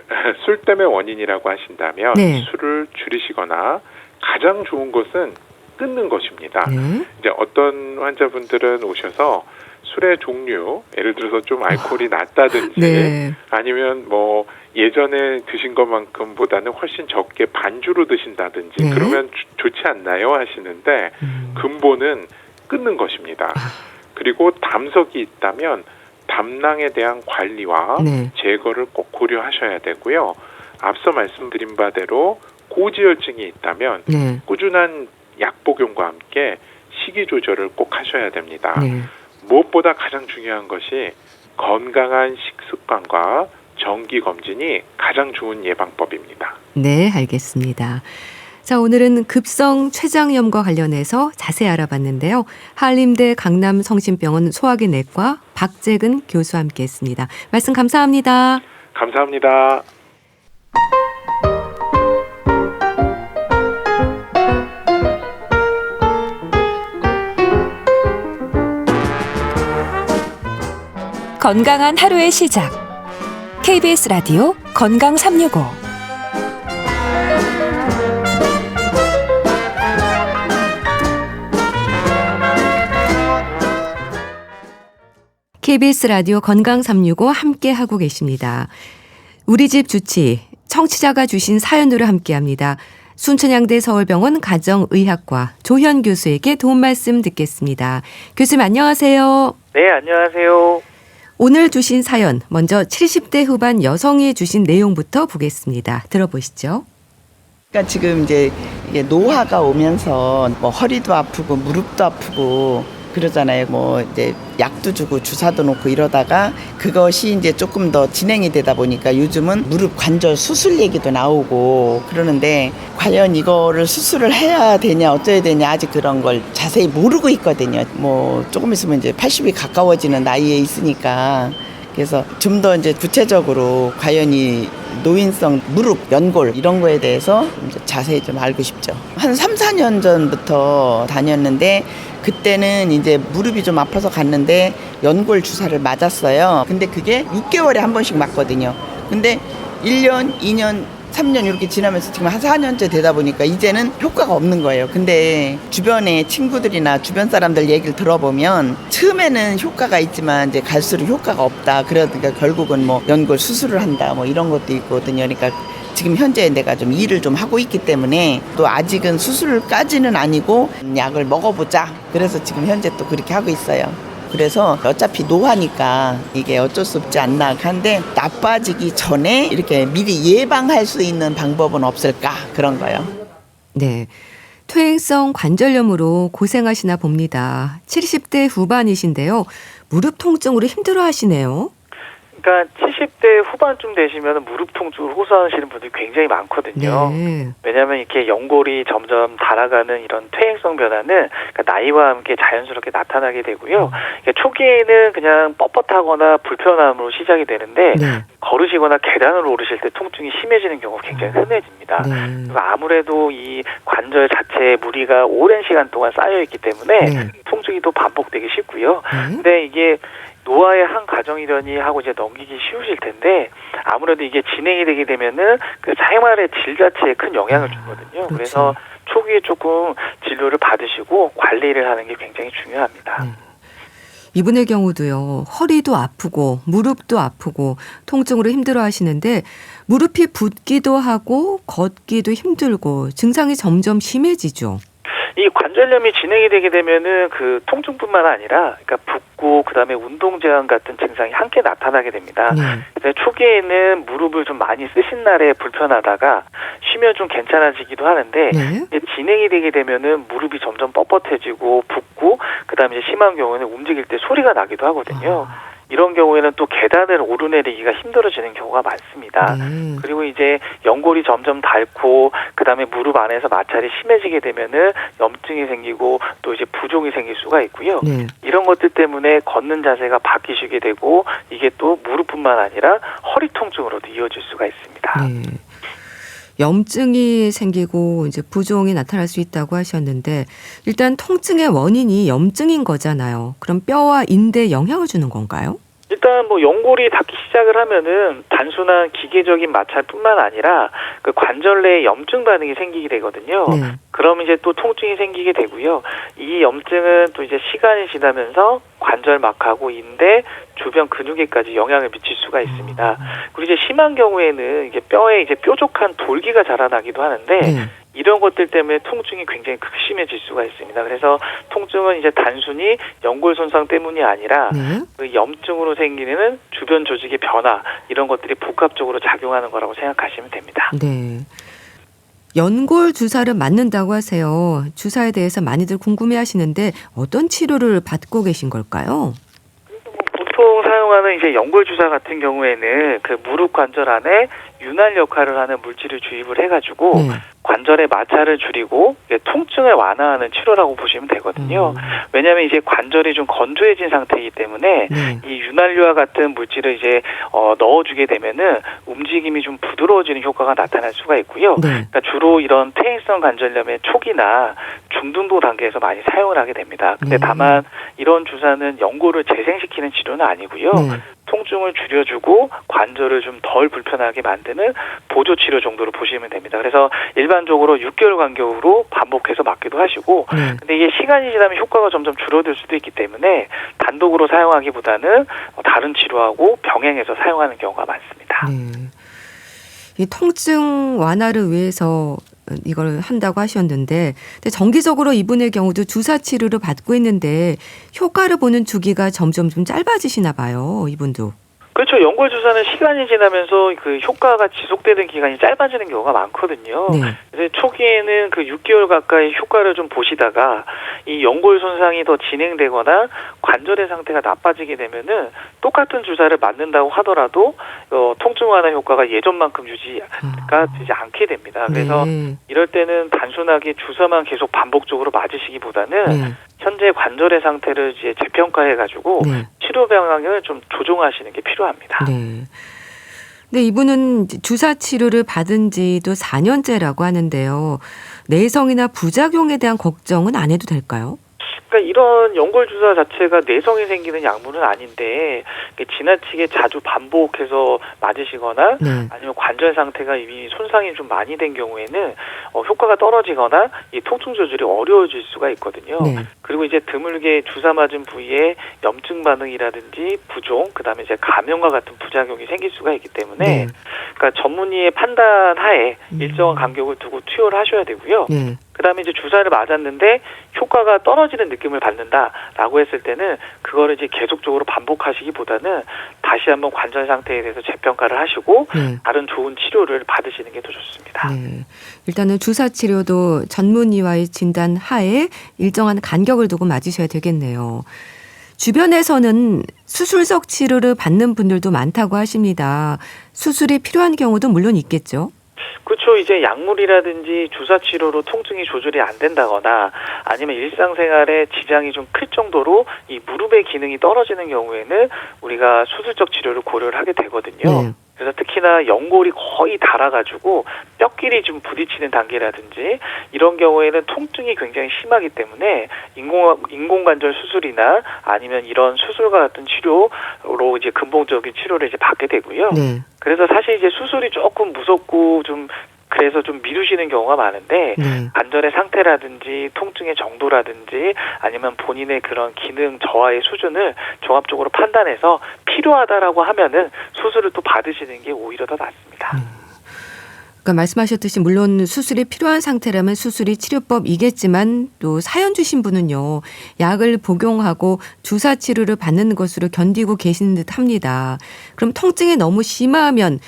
때문에 원인이라고 하신다면 네. 술을 줄이시거나 가장 좋은 것은 끊는 것입니다. 네. 이제 어떤 환자분들은 오셔서 술의 종류, 예를 들어서 좀 알코올이 낮다든지 네. 아니면 뭐 예전에 드신 것만큼보다는 훨씬 적게 반주로 드신다든지 네. 그러면 좋지 않나요? 하시는데 근본은 끊는 것입니다. 그리고 담석이 있다면 담낭에 대한 관리와 네. 제거를 꼭 고려하셔야 되고요. 앞서 말씀드린 바대로 고지혈증이 있다면 네. 꾸준한 약 복용과 함께 식이 조절을 꼭 하셔야 됩니다. 네. 무엇보다 가장 중요한 것이 건강한 식습관과 정기 검진이 가장 좋은 예방법입니다. 네, 알겠습니다. 자, 오늘은 급성 췌장염과 관련해서 자세히 알아봤는데요. 한림대 강남성심병원 소화기 내과 박재근 교수와 함께했습니다. 말씀 감사합니다. 감사합니다. 건강한 하루의 시작. KBS 라디오 건강 365. KBS 라디오 건강 365 함께하고 계십니다. 우리 집 주치, 청취자가 주신 사연으로 함께합니다. 순천향대 서울병원 가정의학과 조현 교수에게 도움 말씀 듣겠습니다. 교수님 안녕하세요. 네, 안녕하세요. 오늘 주신 사연, 먼저 70대 후반 여성이 주신 내용부터 보겠습니다. 들어보시죠. 그러니까 지금 이제 이게 노화가 오면서 뭐 허리도 아프고 무릎도 아프고 그러잖아요. 뭐 이제 약도 주고 주사도 놓고 이러다가 그것이 이제 조금 더 진행이 되다 보니까 요즘은 무릎 관절 수술 얘기도 나오고 그러는데 과연 이거를 수술을 해야 되냐 어쩌야 되냐 아직 그런 걸 자세히 모르고 있거든요. 뭐 조금 있으면 이제 80이 가까워지는 나이에 있으니까 그래서 좀 더 이제 구체적으로 과연 이 노인성 무릎, 연골 이런 거에 대해서 이제 자세히 좀 알고 싶죠. 한 3, 4년 전부터 다녔는데 그때는 이제 무릎이 좀 아파서 갔는데 연골 주사를 맞았어요. 근데 그게 6개월에 한 번씩 맞거든요. 근데 1년, 2년, 3년 이렇게 지나면서 지금 한 4년째 되다 보니까 이제는 효과가 없는 거예요. 근데 주변에 친구들이나 주변 사람들 얘기를 들어보면 처음에는 효과가 있지만 이제 갈수록 효과가 없다. 그러니까 결국은 뭐 연골 수술을 한다. 뭐 이런 것도 있거든요. 그러니까 지금 현재 내가 좀 일을 좀 하고 있기 때문에 또 아직은 수술까지는 아니고 약을 먹어보자. 그래서 지금 현재 또 그렇게 하고 있어요. 그래서 어차피 노화니까 이게 어쩔 수 없지 않나 하는데 나빠지기 전에 이렇게 미리 예방할 수 있는 방법은 없을까 그런 거요. 네. 퇴행성 관절염으로 고생하시나 봅니다. 70대 후반이신데요. 무릎 통증으로 힘들어하시네요. 그러니까 70대 후반쯤 되시면 무릎 통증을 호소하시는 분들이 굉장히 많거든요. 네. 왜냐하면 이렇게 연골이 점점 닳아가는 이런 퇴행성 변화는 그러니까 나이와 함께 자연스럽게 나타나게 되고요. 그러니까 초기에는 그냥 뻣뻣하거나 불편함으로 시작이 되는데 네. 걸으시거나 계단을 오르실 때 통증이 심해지는 경우가 굉장히 흔해집니다. 네. 그래서 아무래도 이 관절 자체에 무리가 오랜 시간 동안 쌓여있기 때문에 네. 통증이 또 반복되기 쉽고요. 네. 근데 이게 노화의 한 과정이려니 하고 이제 넘기기 쉬우실 텐데 아무래도 이게 진행이 되게 되면은 그 생활의 질 자체에 큰 영향을 주거든요. 그렇죠. 그래서 초기에 조금 진료를 받으시고 관리를 하는 게 굉장히 중요합니다. 네. 이분의 경우도요. 허리도 아프고 무릎도 아프고 통증으로 힘들어 하시는데 무릎이 붓기도 하고 걷기도 힘들고 증상이 점점 심해지죠. 이 관절염이 진행이 되게 되면은 그 통증뿐만 아니라 그러니까 붓고 그다음에 운동 제한 같은 증상이 함께 나타나게 됩니다. 네. 그래서 초기에는 무릎을 좀 많이 쓰신 날에 불편하다가 쉬면 좀 괜찮아지기도 하는데 네. 이제 진행이 되게 되면은 무릎이 점점 뻣뻣해지고 붓고 그다음에 이제 심한 경우는 움직일 때 소리가 나기도 하거든요. 이런 경우에는 또 계단을 오르내리기가 힘들어지는 경우가 많습니다. 그리고 이제 연골이 점점 닳고 그다음에 무릎 안에서 마찰이 심해지게 되면은 염증이 생기고 또 이제 부종이 생길 수가 있고요. 네. 이런 것들 때문에 걷는 자세가 바뀌시게 되고 이게 또 무릎뿐만 아니라 허리 통증으로도 이어질 수가 있습니다. 네. 염증이 생기고 이제 부종이 나타날 수 있다고 하셨는데 일단 통증의 원인이 염증인 거잖아요. 그럼 뼈와 인대에 영향을 주는 건가요? 일단 뭐 연골이 닿기 시작을 하면은 단순한 기계적인 마찰뿐만 아니라 그 관절 내에 염증 반응이 생기게 되거든요. 네. 그럼 이제 또 통증이 생기게 되고요. 이 염증은 또 이제 시간이 지나면서 관절막하고 인대, 주변 근육에까지 영향을 미칠 수가 있습니다. 그리고 이제 심한 경우에는 이게 뼈에 이제 뾰족한 돌기가 자라나기도 하는데 네. 이런 것들 때문에 통증이 굉장히 극심해질 수가 있습니다. 그래서 통증은 이제 단순히 연골 손상 때문이 아니라 네. 그 염증으로 생기는 주변 조직의 변화 이런 것들이 복합적으로 작용하는 거라고 생각하시면 됩니다. 네. 연골 주사를 맞는다고 하세요. 주사에 대해서 많이들 궁금해하시는데 어떤 치료를 받고 계신 걸까요? 보통 사용하는 이제 연골 주사 같은 경우에는 그 무릎 관절 안에 윤활 역할을 하는 물질을 주입을 해가지고 네. 관절의 마찰을 줄이고 통증을 완화하는 치료라고 보시면 되거든요. 왜냐하면 이제 관절이 좀 건조해진 상태이기 때문에 네. 이 윤활유와 같은 물질을 이제 넣어주게 되면은 움직임이 좀 부드러워지는 효과가 나타날 수가 있고요. 네. 그러니까 주로 이런 퇴행성 관절염의 초기나 중등도 단계에서 많이 사용을 하게 됩니다. 근데 다만 이런 주사는 연골을 재생시키는 치료는 아니고요. 네. 통증을 줄여주고 관절을 좀 덜 불편하게 만드는 보조 치료 정도로 보시면 됩니다. 그래서 일반적으로 6개월 간격으로 반복해서 맞기도 하시고 네. 근데 이게 시간이 지나면 효과가 점점 줄어들 수도 있기 때문에 단독으로 사용하기보다는 다른 치료하고 병행해서 사용하는 경우가 많습니다. 네. 이 통증 완화를 위해서 이걸 한다고 하셨는데 근데 정기적으로 이분의 경우도 주사 치료를 받고 있는데 효과를 보는 주기가 점점 좀 짧아지시나 봐요. 이분도. 그렇죠. 연골 주사는 시간이 지나면서 그 효과가 지속되는 기간이 짧아지는 경우가 많거든요. 네. 그래서 초기에는 그 6개월 가까이 효과를 좀 보시다가 이 연골 손상이 더 진행되거나 관절의 상태가 나빠지게 되면은 똑같은 주사를 맞는다고 하더라도 통증 완화 효과가 예전만큼 유지가 되지 않게 됩니다. 그래서 네. 이럴 때는 단순하게 주사만 계속 반복적으로 맞으시기보다는 네. 현재 관절의 상태를 이제 재평가해가지고 네. 치료 방향을 좀 조정하시는 게 필요합니다. 네. 근데 이분은 주사 치료를 받은 지도 4년째라고 하는데요. 내성이나 부작용에 대한 걱정은 안 해도 될까요? 그러니까 이런 연골 주사 자체가 내성이 생기는 약물은 아닌데 지나치게 자주 반복해서 맞으시거나 네. 아니면 관절 상태가 이미 손상이 좀 많이 된 경우에는 효과가 떨어지거나 이 통증 조절이 어려워질 수가 있거든요. 네. 그리고 이제 드물게 주사 맞은 부위에 염증 반응이라든지 부종, 그다음에 이제 감염과 같은 부작용이 생길 수가 있기 때문에 네. 그러니까 전문의의 판단 하에 일정한 간격을 두고 투여를 하셔야 되고요. 네. 그다음에 이제 주사를 맞았는데 효과가 떨어지는 느낌을 받는다라고 했을 때는 그거를 이제 계속적으로 반복하시기보다는 다시 한번 관절 상태에 대해서 재평가를 하시고 네. 다른 좋은 치료를 받으시는 게 더 좋습니다. 네. 일단은 주사 치료도 전문의와의 진단 하에 일정한 간격을 두고 맞으셔야 되겠네요. 주변에서는 수술적 치료를 받는 분들도 많다고 하십니다. 수술이 필요한 경우도 물론 있겠죠. 그렇죠. 이제 약물이라든지 주사 치료로 통증이 조절이 안 된다거나 아니면 일상생활에 지장이 좀 클 정도로 이 무릎의 기능이 떨어지는 경우에는 우리가 수술적 치료를 고려를 하게 되거든요. 네. 그래서 특히나 연골이 거의 닳아가지고 뼈끼리 좀 부딪히는 단계라든지 이런 경우에는 통증이 굉장히 심하기 때문에 인공관절 수술이나 아니면 이런 수술과 같은 치료로 이제 근본적인 치료를 이제 받게 되고요. 네. 그래서 사실 이제 수술이 조금 무섭고 좀 그래서 좀 미루시는 경우가 많은데 네. 관절의 상태라든지 통증의 정도라든지 아니면 본인의 그런 기능 저하의 수준을 종합적으로 판단해서 필요하다라고 하면은 수술을 또 받으시는 게 오히려 더 낫습니다. 그러니까 말씀하셨듯이 물론 수술이 필요한 상태라면 수술이 치료법이겠지만 또 사연 주신 분은요. 약을 복용하고 주사 치료를 받는 것으로 견디고 계시는 듯 합니다. 그럼 통증이 너무 심하면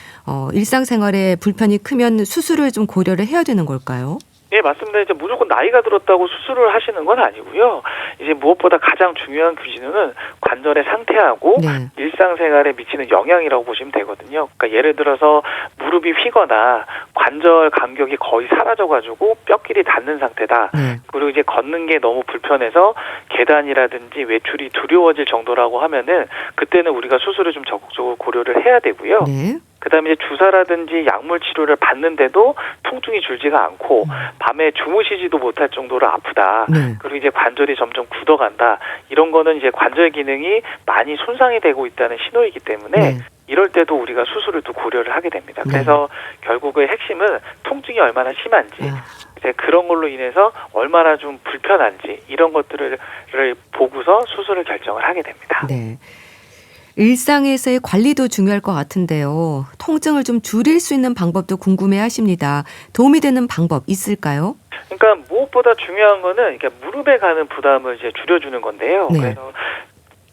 일상생활에 불편이 크면 수술을 좀 고려를 해야 되는 걸까요? 예, 맞습니다. 이제 무조건 나이가 들었다고 수술을 하시는 건 아니고요. 이제 무엇보다 가장 중요한 기준은 관절의 상태하고 네. 일상생활에 미치는 영향이라고 보시면 되거든요. 그러니까 예를 들어서 무릎이 휘거나 관절 간격이 거의 사라져가지고 뼈끼리 닿는 상태다. 네. 그리고 이제 걷는 게 너무 불편해서 계단이라든지 외출이 두려워질 정도라고 하면은 그때는 우리가 수술을 좀 적극적으로 고려를 해야 되고요. 네. 그다음에 이제 주사라든지 약물 치료를 받는데도 통증이 줄지가 않고 밤에 주무시지도 못할 정도로 아프다. 네. 그리고 이제 관절이 점점 굳어간다. 이런 거는 이제 관절 기능이 많이 손상이 되고 있다는 신호이기 때문에 네. 이럴 때도 우리가 수술을 또 고려를 하게 됩니다. 네. 그래서 결국의 핵심은 통증이 얼마나 심한지 아, 이제 그런 걸로 인해서 얼마나 좀 불편한지 이런 것들을 보고서 수술을 결정을 하게 됩니다. 네. 일상에서의 관리도 중요할 것 같은데요. 통증을 좀 줄일 수 있는 방법도 궁금해 하십니다. 도움이 되는 방법 있을까요? 그러니까 무엇보다 중요한 거는 이렇게 무릎에 가는 부담을 이제 줄여주는 건데요. 네. 그래서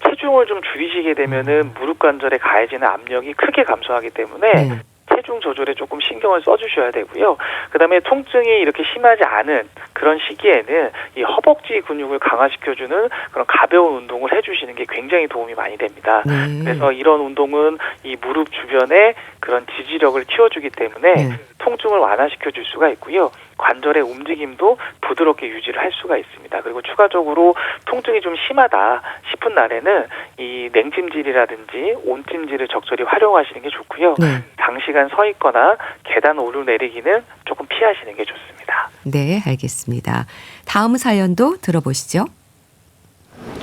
체중을 좀 줄이시게 되면은 무릎 관절에 가해지는 압력이 크게 감소하기 때문에 네. 체중 조절에 조금 신경을 써주셔야 되고요. 그다음에 통증이 이렇게 심하지 않은 그런 시기에는 이 허벅지 근육을 강화시켜주는 그런 가벼운 운동을 해주시는 게 굉장히 도움이 많이 됩니다. 네. 그래서 이런 운동은 이 무릎 주변에 그런 지지력을 키워주기 때문에 네. 통증을 완화시켜줄 수가 있고요. 관절의 움직임도 부드럽게 유지를 할 수가 있습니다. 그리고 추가적으로 통증이 좀 심하다 싶은 날에는 이 냉찜질이라든지 온찜질을 적절히 활용하시는 게 좋고요. 네. 장시간 서 있거나 계단 오르내리기는 조금 피하시는 게 좋습니다. 네, 알겠습니다. 다음 사연도 들어보시죠.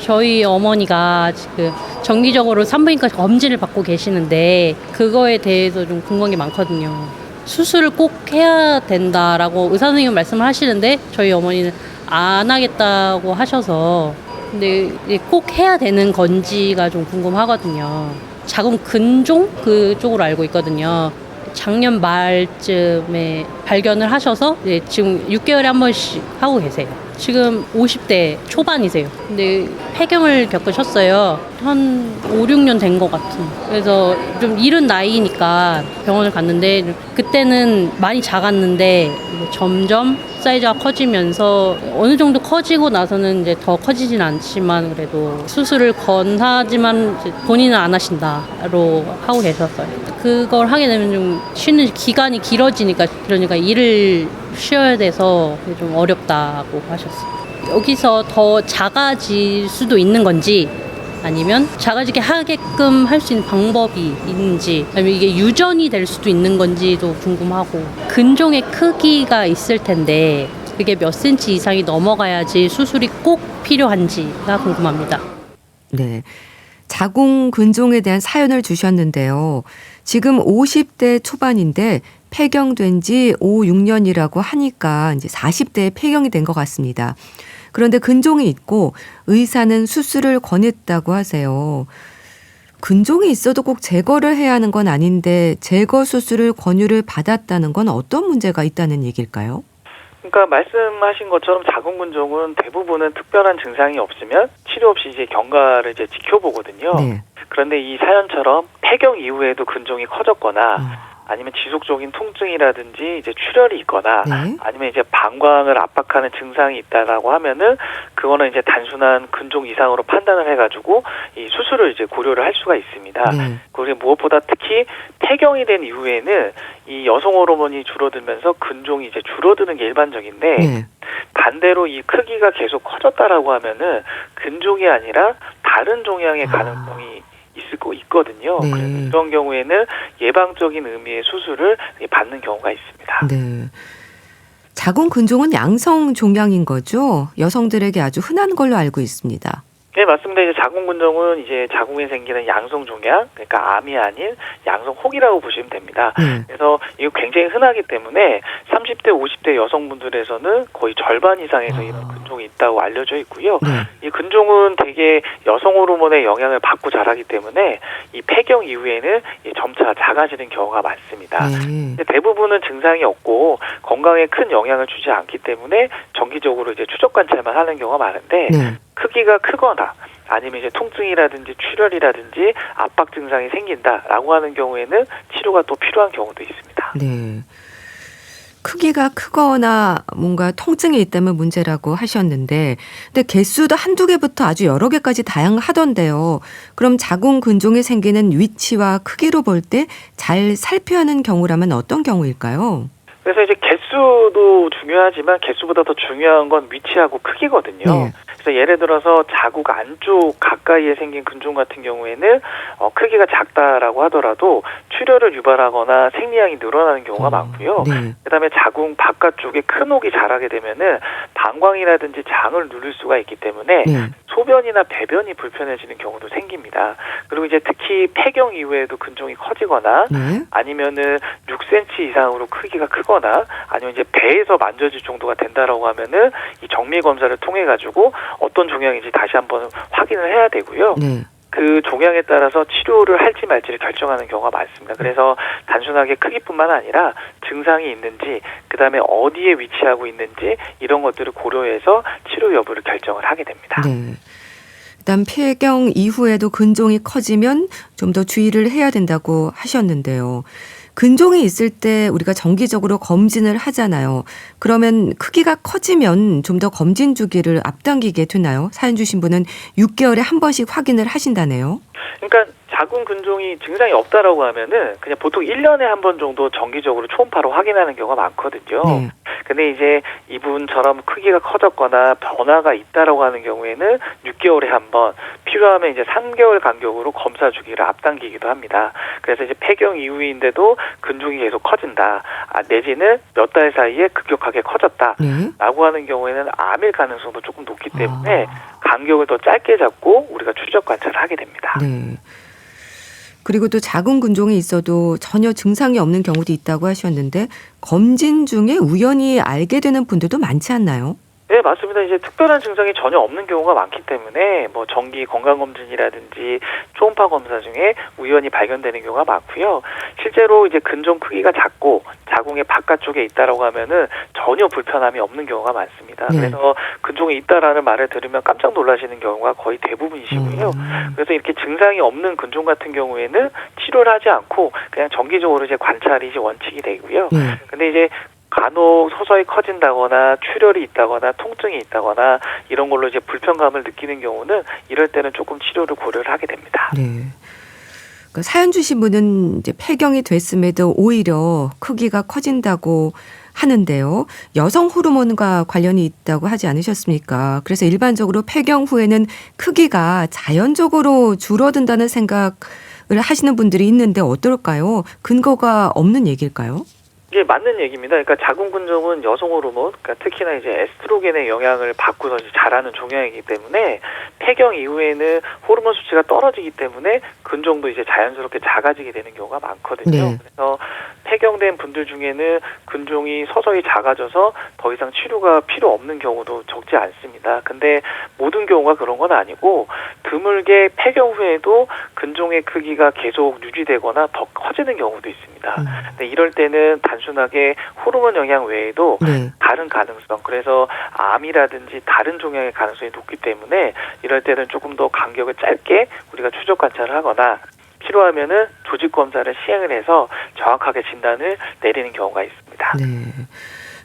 저희 어머니가 지금 정기적으로 산부인과 검진을 받고 계시는데 그거에 대해서 좀 궁금한 게 많거든요. 수술을 꼭 해야 된다라고 의사 선생님은 말씀을 하시는데 저희 어머니는 안 하겠다고 하셔서 근데 이제 꼭 해야 되는 건지가 좀 궁금하거든요. 자궁 근종 그쪽으로 알고 있거든요. 작년 말쯤에 발견을 하셔서 지금 6개월에 한 번씩 하고 계세요. 지금 50대 초반이세요. 근데 폐경을 겪으셨어요. 한 5, 6년 된 것 같은. 그래서 좀 이른 나이니까 병원을 갔는데 그때는 많이 작았는데 점점 사이즈가 커지면서 어느 정도 커지고 나서는 이제 더 커지진 않지만 그래도 수술을 권하지만 본인은 안 하신다로 하고 계셨어요. 그걸 하게 되면 좀 쉬는 기간이 길어지니까 그러니까 일을 쉬어야 돼서 좀 어렵다고 하셨어요. 여기서 더 작아질 수도 있는 건지 아니면 작아지게 하게끔 할 수 있는 방법이 있는지 아니면 이게 유전이 될 수도 있는 건지도 궁금하고 근종의 크기가 있을 텐데 그게 몇 센치 이상이 넘어가야지 수술이 꼭 필요한지가 궁금합니다. 네. 자궁 근종에 대한 사연을 주셨는데요. 지금 50대 초반인데 폐경된 지 5, 6년이라고 하니까 이제 40대에 폐경이 된 것 같습니다. 그런데 근종이 있고 의사는 수술을 권했다고 하세요. 근종이 있어도 꼭 제거를 해야 하는 건 아닌데 제거 수술을 권유를 받았다는 건 어떤 문제가 있다는 얘기일까요? 그러니까 말씀하신 것처럼 자궁 근종은 대부분은 특별한 증상이 없으면 치료 없이 이제 경과를 이제 지켜보거든요. 네. 그런데 이 사연처럼 폐경 이후에도 근종이 커졌거나 아니면 지속적인 통증이라든지 이제 출혈이 있거나 네. 아니면 이제 방광을 압박하는 증상이 있다라고 하면은 그거는 이제 단순한 근종 이상으로 판단을 해가지고 이 수술을 이제 고려를 할 수가 있습니다. 네. 그리고 무엇보다 특히 폐경이 된 이후에는 이 여성 호르몬이 줄어들면서 근종이 이제 줄어드는 게 일반적인데 네. 반대로 이 크기가 계속 커졌다라고 하면은 근종이 아니라 다른 종양의 가능성이 있거든요. 네. 그래서 그런 경우에는 예방적인 의미의 수술을 받는 경우가 있습니다. 네. 자궁 근종은 양성 종양인 거죠? 여성들에게 아주 흔한 걸로 알고 있습니다. 네, 맞습니다. 이제 자궁 근종은 이제 자궁에 생기는 양성 종양, 그러니까 암이 아닌 양성 혹이라고 보시면 됩니다. 그래서 이거 굉장히 흔하기 때문에 30대, 50대 여성분들에서는 거의 절반 이상에서 이런 근종이 있다고 알려져 있고요. 네. 이 근종은 대개 여성 호르몬의 영향을 받고 자라기 때문에 이 폐경 이후에는 점차 작아지는 경우가 많습니다. 네. 근데 대부분은 증상이 없고 건강에 큰 영향을 주지 않기 때문에 정기적으로 이제 추적 관찰만 하는 경우가 많은데 네. 크기가 크거나 아니면 이제 통증이라든지 출혈이라든지 압박 증상이 생긴다라고 하는 경우에는 치료가 또 필요한 경우도 있습니다. 네. 크기가 크거나 뭔가 통증이 있다면 문제라고 하셨는데, 근데 개수도 한두 개부터 아주 여러 개까지 다양하던데요. 그럼 자궁 근종이 생기는 위치와 크기로 볼 때 잘 살펴야 하는 경우라면 어떤 경우일까요? 그래서 이제 개수도 중요하지만 개수보다 더 중요한 건 위치하고 크기거든요. 네. 그래서 예를 들어서 자궁 안쪽 가까이에 생긴 근종 같은 경우에는 크기가 작다라고 하더라도 출혈을 유발하거나 생리량이 늘어나는 경우가 많고요. 네. 그다음에 자궁 바깥쪽에 큰 혹이 자라게 되면은 방광이라든지 장을 누를 수가 있기 때문에 네. 소변이나 배변이 불편해지는 경우도 생깁니다. 그리고 이제 특히 폐경 이후에도 근종이 커지거나 네. 아니면은 6cm 이상으로 크기가 크거나 아니면 이제 배에서 만져질 정도가 된다라고 하면은 이 정밀 검사를 통해 가지고 어떤 종양인지 다시 한번 확인을 해야 되고요. 네. 그 종양에 따라서 치료를 할지 말지를 결정하는 경우가 많습니다. 그래서 단순하게 크기뿐만 아니라 증상이 있는지, 그다음에 어디에 위치하고 있는지 이런 것들을 고려해서 치료 여부를 결정을 하게 됩니다. 네. 일단 폐경 이후에도 근종이 커지면 좀 더 주의를 해야 된다고 하셨는데요. 근종이 있을 때 우리가 정기적으로 검진을 하잖아요. 그러면 크기가 커지면 좀 더 검진 주기를 앞당기게 되나요? 사연 주신 분은 6개월에 한 번씩 확인을 하신다네요. 그러니까 자궁 근종이 증상이 없다라고 하면은 그냥 보통 1년에 한 번 정도 정기적으로 초음파로 확인하는 경우가 많거든요. 네. 근데 이제 이분처럼 크기가 커졌거나 변화가 있다라고 하는 경우에는 6개월에 한 번, 필요하면 이제 3개월 간격으로 검사 주기를 앞당기기도 합니다. 그래서 이제 폐경 이후인데도 근종이 계속 커진다, 내지는 몇 달 사이에 급격하게 커졌다, 네. 라고 하는 경우에는 암일 가능성도 조금 높기 때문에 간격을 더 짧게 잡고 우리가 추적 관찰을 하게 됩니다. 네. 그리고 또 자궁 근종이 있어도 전혀 증상이 없는 경우도 있다고 하셨는데 검진 중에 우연히 알게 되는 분들도 많지 않나요? 네, 맞습니다. 이제 특별한 증상이 전혀 없는 경우가 많기 때문에 뭐 정기 건강검진이라든지 초음파 검사 중에 우연히 발견되는 경우가 많고요. 실제로 이제 근종 크기가 작고 자궁의 바깥쪽에 있다라고 하면은 전혀 불편함이 없는 경우가 많습니다. 네. 그래서 근종이 있다라는 말을 들으면 깜짝 놀라시는 경우가 거의 대부분이시고요. 그래서 이렇게 증상이 없는 근종 같은 경우에는 치료를 하지 않고 그냥 정기적으로 이제 관찰이 이제 원칙이 되고요. 네. 근데 이제 간혹 서서히 커진다거나 출혈이 있다거나 통증이 있다거나 이런 걸로 이제 불편감을 느끼는 경우는 이럴 때는 조금 치료를 고려를 하게 됩니다. 네. 그러니까 사연 주신 분은 이제 폐경이 됐음에도 오히려 크기가 커진다고 하는데요. 여성 호르몬과 관련이 있다고 하지 않으셨습니까? 그래서 일반적으로 폐경 후에는 크기가 자연적으로 줄어든다는 생각을 하시는 분들이 있는데 어떨까요? 근거가 없는 얘기일까요? 이게 맞는 얘기입니다. 그러니까 자궁 근종은 여성 호르몬, 그러니까 특히나 이제 에스트로겐의 영향을 받고서 이제 자라는 종양이기 때문에 폐경 이후에는 호르몬 수치가 떨어지기 때문에 근종도 이제 자연스럽게 작아지게 되는 경우가 많거든요. 네. 그래서 폐경된 분들 중에는 근종이 서서히 작아져서 더 이상 치료가 필요 없는 경우도 적지 않습니다. 근데 모든 경우가 그런 건 아니고 드물게 폐경 후에도 근종의 크기가 계속 유지되거나 더 커지는 경우도 있습니다. 근데 이럴 때는 단순하게 호르몬 영향 외에도 네. 다른 가능성, 그래서 암이라든지 다른 종양의 가능성이 높기 때문에 이럴 때는 조금 더 간격을 짧게 우리가 추적 관찰을 하거나 필요하면은 조직 검사를 시행을 해서 정확하게 진단을 내리는 경우가 있습니다. 네.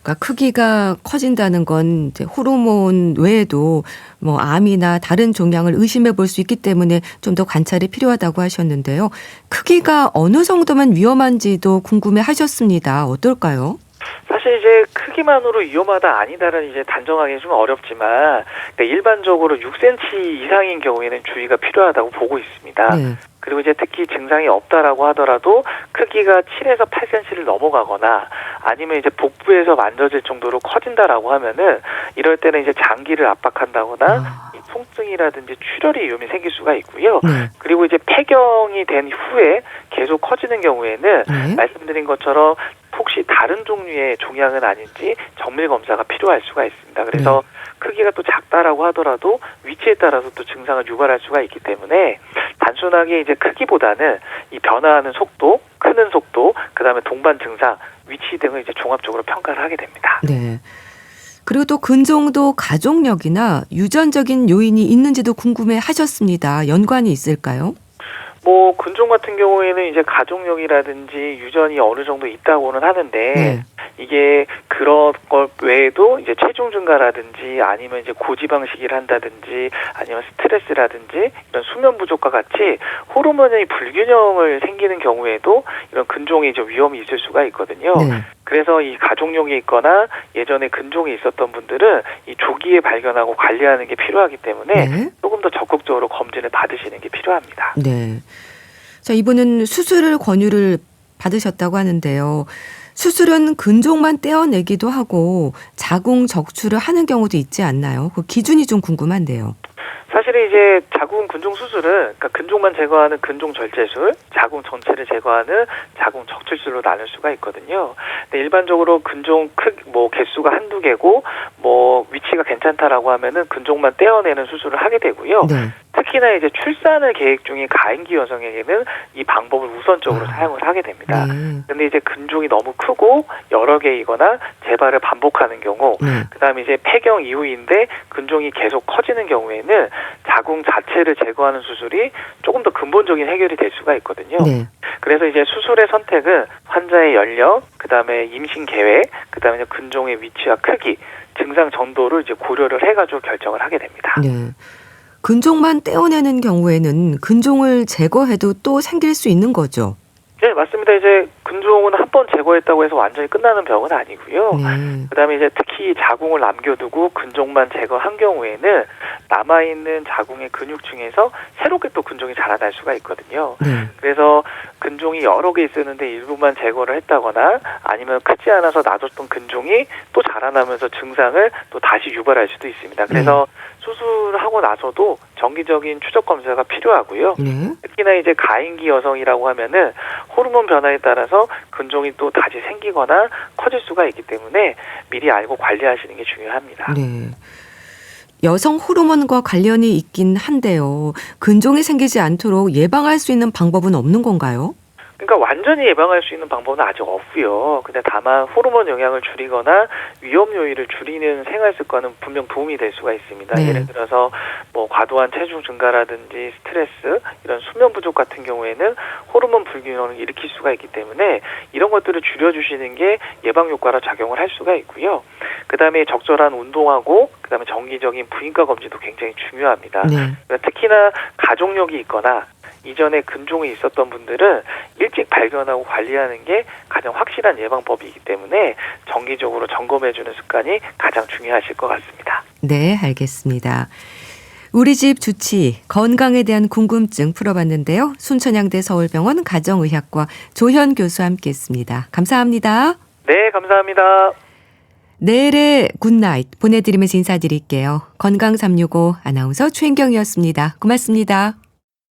그러니까 크기가 커진다는 건 이제 호르몬 외에도 뭐 암이나 다른 종양을 의심해 볼 수 있기 때문에 좀 더 관찰이 필요하다고 하셨는데요. 크기가 어느 정도면 위험한지도 궁금해 하셨습니다. 어떨까요? 사실 이제 크기만으로 위험하다 아니다를 이제 단정하기 좀 어렵지만 그러니까 일반적으로 6cm 이상인 경우에는 주의가 필요하다고 보고 있습니다. 네. 그리고 이제 특히 증상이 없다라고 하더라도 크기가 7에서 8cm를 넘어가거나 아니면 이제 복부에서 만져질 정도로 커진다라고 하면은 이럴 때는 이제 장기를 압박한다거나 통증이라든지 출혈이 위험이 생길 수가 있고요. 네. 그리고 이제 폐경이 된 후에 계속 커지는 경우에는 네. 말씀드린 것처럼 혹시 다른 종류의 종양은 아닌지 정밀 검사가 필요할 수가 있습니다. 그래서 크기가 또 작다라고 하더라도 위치에 따라서 또 증상을 유발할 수가 있기 때문에 단순하게 이제 크기보다는 이 변화하는 속도, 크는 속도, 그다음에 동반 증상, 위치 등을 이제 종합적으로 평가를 하게 됩니다. 네. 그리고 또 근종도 가족력이나 유전적인 요인이 있는지도 궁금해 하셨습니다. 연관이 있을까요? 근종 같은 경우에는 이제 가족력이라든지 유전이 어느 정도 있다고는 하는데 네. 이게 그런 것 외에도 이제 체중 증가라든지 아니면 이제 고지방식을 한다든지 아니면 스트레스라든지 이런 수면 부족과 같이 호르몬의 불균형을 생기는 경우에도 이런 근종이 좀 위험이 있을 수가 있거든요. 네. 그래서 이 가족용이 있거나 예전에 근종이 있었던 분들은 이 조기에 발견하고 관리하는 게 필요하기 때문에 네. 조금 더 적극적으로 검진을 받으시는 게 필요합니다. 네. 자, 이분은 수술을 권유를 받으셨다고 하는데요. 수술은 근종만 떼어내기도 하고 자궁 적출을 하는 경우도 있지 않나요? 그 기준이 좀 궁금한데요. 사실은 이제 자궁 근종 수술은 그러니까 근종만 제거하는 근종 절제술, 자궁 전체를 제거하는 자궁 적출술로 나눌 수가 있거든요. 근데 일반적으로 근종 개수가 한두 개고 위치가 괜찮다라고 하면은 근종만 떼어내는 수술을 하게 되고요. 네. 특히나 이제 출산을 계획 중인 가임기 여성에게는 이 방법을 우선적으로 사용을 하게 됩니다. 네. 근데 이제 근종이 너무 크고 여러 개이거나 재발을 반복하는 경우, 네. 그다음에 이제 폐경 이후인데 근종이 계속 커지는 경우에는 자궁 자체를 제거하는 수술이 조금 더 근본적인 해결이 될 수가 있거든요. 네. 그래서 이제 수술의 선택은 환자의 연령, 그다음에 임신 계획, 그다음에 근종의 위치와 크기, 증상 정도를 이제 고려를 해가지고 결정을 하게 됩니다. 네. 근종만 떼어내는 경우에는 근종을 제거해도 또 생길 수 있는 거죠. 네, 맞습니다. 이제 근종은 한 번 제거했다고 해서 완전히 끝나는 병은 아니고요. 네. 그다음에 이제 특히 자궁을 남겨두고 근종만 제거한 경우에는 남아있는 자궁의 근육 중에서 새롭게 또 근종이 자라날 수가 있거든요. 네. 그래서 근종이 여러 개 있었는데 일부만 제거를 했다거나 아니면 크지 않아서 놔뒀던 근종이 또 자라나면서 증상을 또 다시 유발할 수도 있습니다. 그래서 수술하고 나서도 정기적인 추적 검사가 필요하고요. 네. 특히나 이제 가임기 여성이라고 하면은 호르몬 변화에 따라서 근종이 또 다시 생기거나 커질 수가 있기 때문에 미리 알고 관리하시는 게 중요합니다. 네. 여성 호르몬과 관련이 있긴 한데요. 근종이 생기지 않도록 예방할 수 있는 방법은 없는 건가요? 그러니까 완전히 예방할 수 있는 방법은 아직 없고요. 근데 다만 호르몬 영향을 줄이거나 위험 요인을 줄이는 생활 습관은 분명 도움이 될 수가 있습니다. 네. 예를 들어서 과도한 체중 증가라든지 스트레스, 이런 수면 부족 같은 경우에는 호르몬 불균형을 일으킬 수가 있기 때문에 이런 것들을 줄여주시는 게 예방 효과로 작용을 할 수가 있고요. 그다음에 적절한 운동하고 그다음에 정기적인 부인과 검진도 굉장히 중요합니다. 네. 그러니까 특히나 가족력이 있거나 이전에 근종이 있었던 분들은 일찍 발견하고 관리하는 게 가장 확실한 예방법이기 때문에 정기적으로 점검해주는 습관이 가장 중요하실 것 같습니다. 네, 알겠습니다. 우리 집 주치, 건강에 대한 궁금증 풀어봤는데요. 순천향대 서울병원 가정의학과 조현 교수와 함께했습니다. 감사합니다. 네, 감사합니다. 내일의 굿나잇 보내드리면서 인사드릴게요. 건강365 아나운서 최인경이었습니다. 고맙습니다.